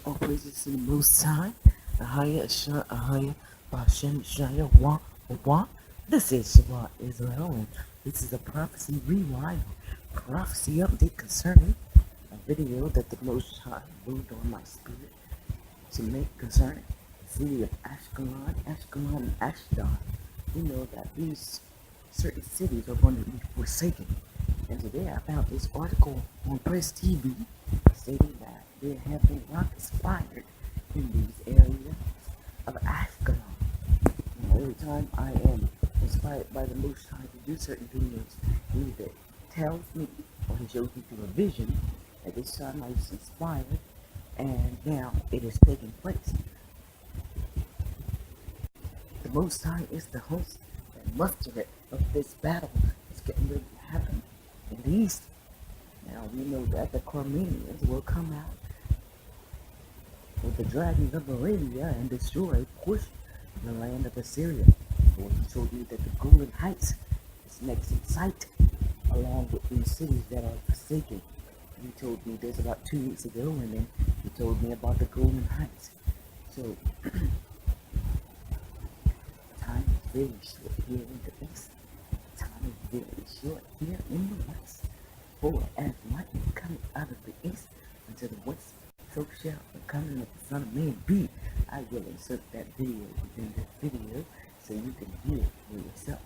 All praises to the Most High. Ahaya, Ashar, Ahaya, Bashem, Shaya, Wa. This is Shabbat Israel, and this is a prophecy rewind, prophecy update concerning a video that the Most High moved on my spirit to make concerning the city of Ashkelon, and Ashdod. We know that these certain cities are going to be forsaken. And today I found this article on Press TV stating that there have been rockets fired in these areas of Ashkelon. Every time I am inspired by the Most High to do certain videos, he either tells me or he shows me through a vision. At this time I was inspired, and now it is taking place. The Most High is the host and muster of this battle is getting ready to happen in the east. Now we know that the Carmenians will come out with the dragons of Arabia and destroy a portion of the land of Assyria. For he told me that the Golden Heights is next in sight, along with these cities that are forsaken. He told me this about 2 weeks ago, and then he told me about the Golden Heights. So time is very short here in the east. Time is very short here in the west. For as lightning cometh out of the east unto the west, so shall the coming of the Son of Man be. I will insert that video within this video so you can hear it for yourself.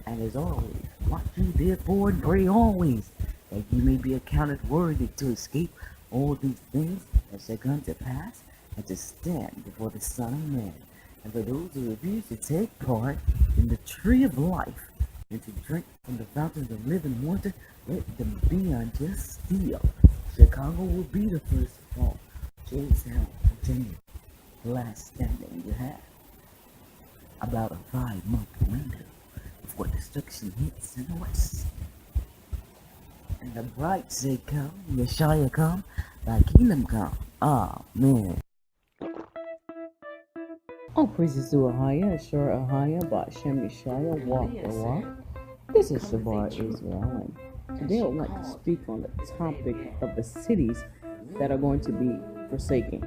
And as always, watch you therefore and pray always, that you may be accounted worthy to escape all these things that shall come to pass, and to stand before the Son of Man. And for those who refuse to take part in the tree of life, and to drink from the fountains of living water, let them be unto steel. Chicago will be the first to fall. Jamestown, Virginia, the last standing you have. About a 5-month window before destruction hits in the west. And the bright say come, Yeshaya come, thy kingdom come. Amen. All praises to Ahaya, Ashur Ahaya, Bashem Yeshaya, Wa. This is Shabbat Israel, and today I would like to speak on the topic of the cities that are going to be forsaken.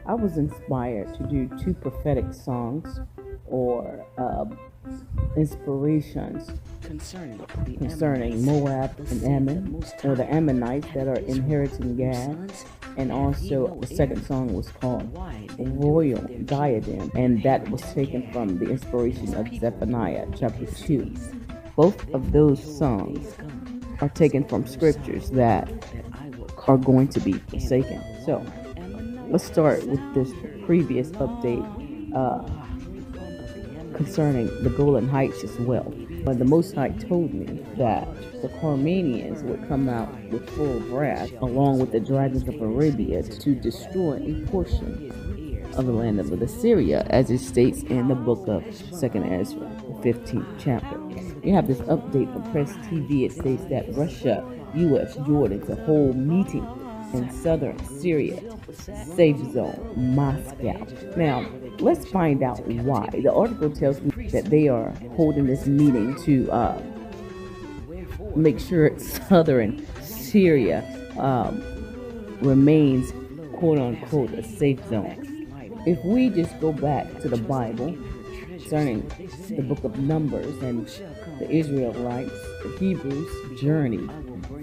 I was inspired to do 2 prophetic songs or inspirations concerning Moab and Ammon, or the Ammonites that are inheriting Gad. And also the second song was called Royal Diadem, and that was taken from the inspiration of Zephaniah chapter 2. Both of those songs are taken from scriptures that are going to be forsaken. So let's start with this previous update concerning the Golden Heights as well. But the Most High told me that the Carmenians would come out with full wrath along with the dragons of Arabia to destroy a portion of the land of Assyria, as it states in the book of 2nd Ezra, the 15th chapter. You have this update from Press TV. It states that Russia, U.S., Jordan to hold meeting in southern Syria, safe zone, Moscow. Now, let's find out why. The article tells me that they are holding this meeting to make sure southern Syria remains, quote-unquote, a safe zone. If we just go back to the Bible concerning the book of Numbers and the Israelites, the Hebrews journey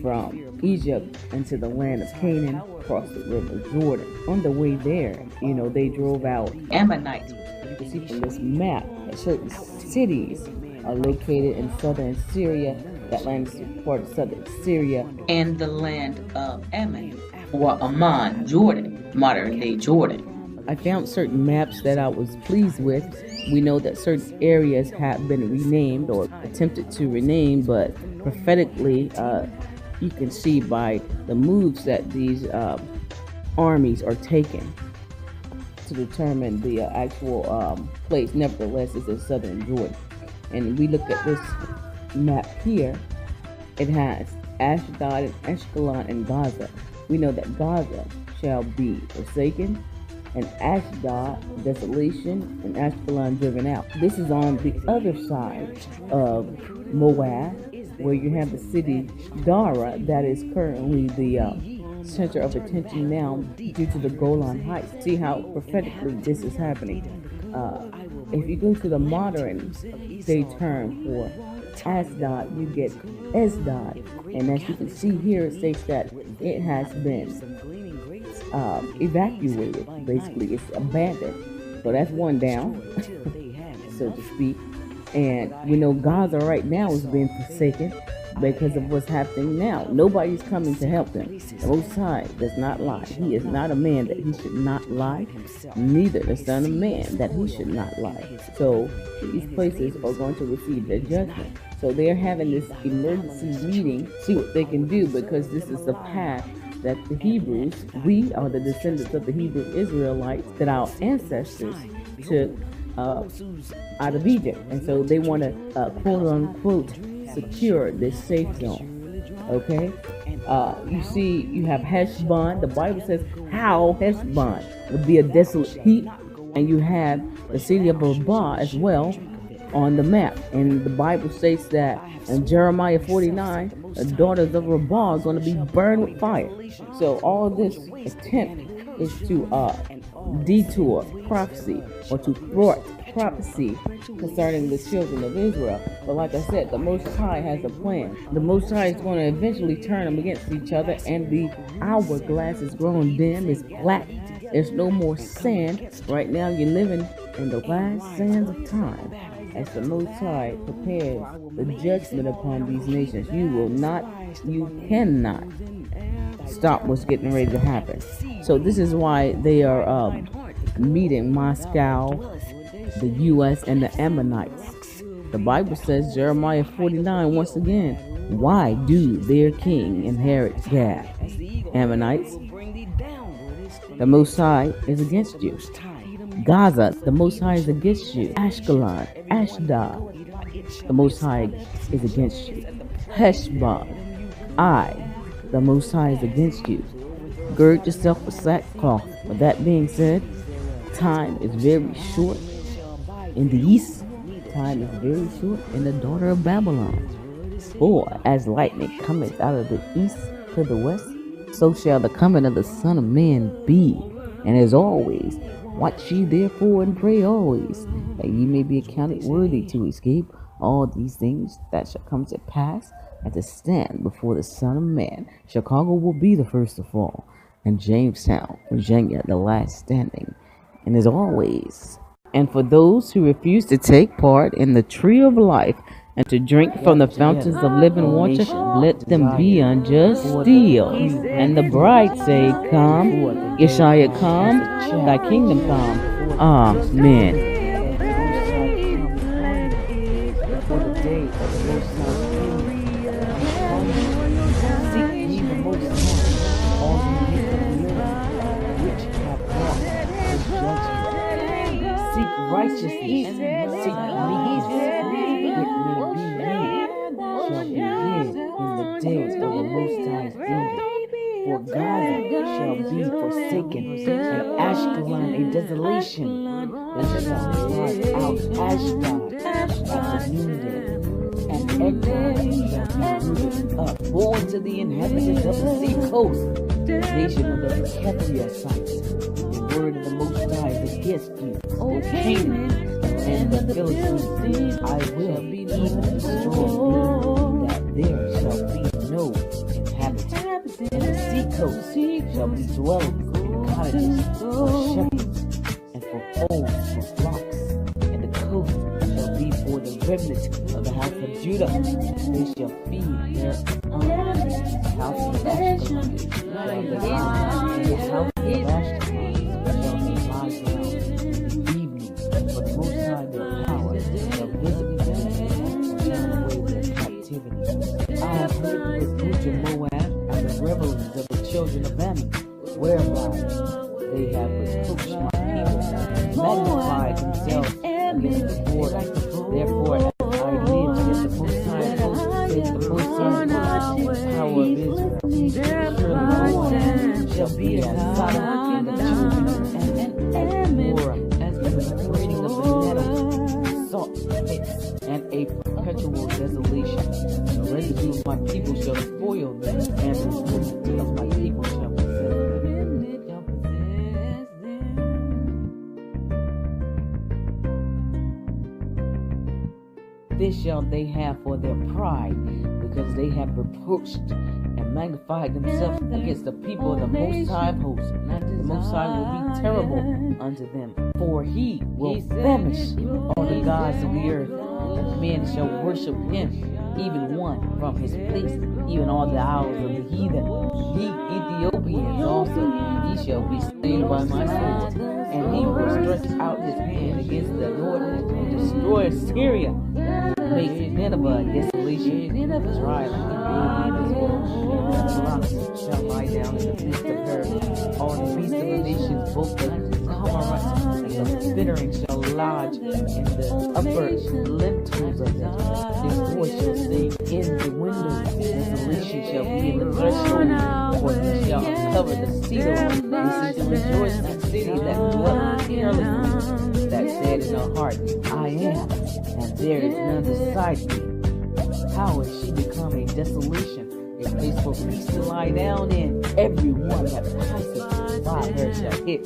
from Egypt into the land of Canaan, across the river Jordan. On the way there, they drove out Ammonites. You can see from this map that certain cities are located in southern Syria. That land is part of southern Syria, and the land of Ammon, or Amman, Jordan, modern day Jordan. I found certain maps that I was pleased with. We know that certain areas have been renamed or attempted to rename, but prophetically, you can see by the moves that these armies are taking to determine the actual place. Nevertheless, it's in southern Jordan. And we look at this map here, it has Ashdod and Ashkelon and Gaza. We know that Gaza shall be forsaken, and Ashdod desolation, and Ashkelon driven out. This is on the other side of Moab, where you have the city Dara, that is currently the center of attention now due to the Golan Heights. See how prophetically this is happening. If you go to the modern day term for Ashdod, you get Esdod. And as you can see here, it states that it has been evacuated. Basically, it's abandoned. So that's one down, so to speak. And we know Gaza right now is being forsaken because of what's happening now. Nobody's coming to help them. The Most High does not lie. He is not a man that he should not lie, neither the Son of Man that he should not lie. So these places are going to receive their judgment. So they're having this emergency meeting, see what they can do, because this is the path that the Hebrews, we are the descendants of the Hebrew Israelites that our ancestors took out of Egypt. And so they want to quote unquote secure this safe zone. Okay, you see, you have Heshbon. The Bible says how Heshbon would be a desolate heap, and you have the city of Rabbah as well on the map. And the Bible states that in Jeremiah 49, the daughters of Rabbah are going to be burned with fire. So all this attempt is to detour prophecy, or to thwart prophecy concerning the children of Israel. But like I said, the Most High has a plan. The Most High is going to eventually turn them against each other, and the hourglass is growing dim, it's black. There's no more sand. Right now you're living in the last sands of time as the Most High prepares the judgment upon these nations. You cannot stop what's getting ready to happen. So this is why they are meeting Moscow, the U.S., and the Ammonites. The Bible says, Jeremiah 49, once again, why do their king inherit Gad? Ammonites, the Most High is against you. Gaza, the Most High is against you. Ashkelon, Ashdod, the Most High is against you. Heshbon, the Most High is against you. Gird yourself with sackcloth. With that being said, time is very short in the east. Time is very short in the daughter of Babylon. For as lightning cometh out of the east to the west, so shall the coming of the Son of Man be. And as always, watch ye therefore and pray always, that ye may be accounted worthy to escape all these things that shall come to pass, and to stand before the Son of Man. Chicago will be the first to fall, and Jamestown, Virginia, the last standing. And as always, and for those who refuse to take part in the tree of life and to drink from the fountains of living water, let them be unjust steel. And the bride say, come, Yeshua, come, thy kingdom come. Amen. Righteousness, seek peace, it may be in the days of the Most High's anger. For Gaza shall be forsaken, and Ashkelon a desolation. They shall blot out Ashdod at the noonday, and Ekron shall be rooted up. Woe unto the inhabitants of the sea coast, the nation of the Kethriasites. The word of the Most High is against you, O Canaan, and the Philistines. I will even destroy thee, that there shall be no inhabitants. And the seacoast shall be dwellings and cottages for shepherds, and for folds for flocks. And the coast shall be for the remnant of the house of Judah. They shall feed their house of Ashkelon. And the house of Ashkelon shall be lie down in the evening, for the Most High their power shall visit them and turn away their captivity. I have heard the reproach of Moab and the revelings of the children of Ammon, whereby they have reproached my people, magnified themselves against the Lord. Therefore, as I live, says the Most High, says the Most High, power of Israel, surely shall be as Sodom and the children of Ammon, as Gomorrah, as the burning of the nettles, salt pits, and a perpetual desolation. The residue of my people shall spoil them, and the remnant of my people shall this shall they have for their pride, because they have reproached and magnified themselves against the people of the Most High of hosts. The Most High will be terrible unto them, for he will famish all the gods of the earth, and men shall worship him, even one from his place, even all the isles of the heathen. The Ethiopians also, he shall be slain by my sword, and he will stretch out his hand against the north and destroy Assyria, make Nineveh a desolation, dry land the rocks shall lie down in the midst of her. All the beasts of the nations, both the cormorant and the bittern shall lodge in the upper lintels of it. His voice shall sing in the windows, desolation shall be in the threshold, for he shall uncover the cedar. This is to rejoice in the city that dwelleth carelessly, that said in her heart, I am, and there is none beside me. How is she become a desolation, a place for beasts to lie down in? Everyone that passes by her shall hit.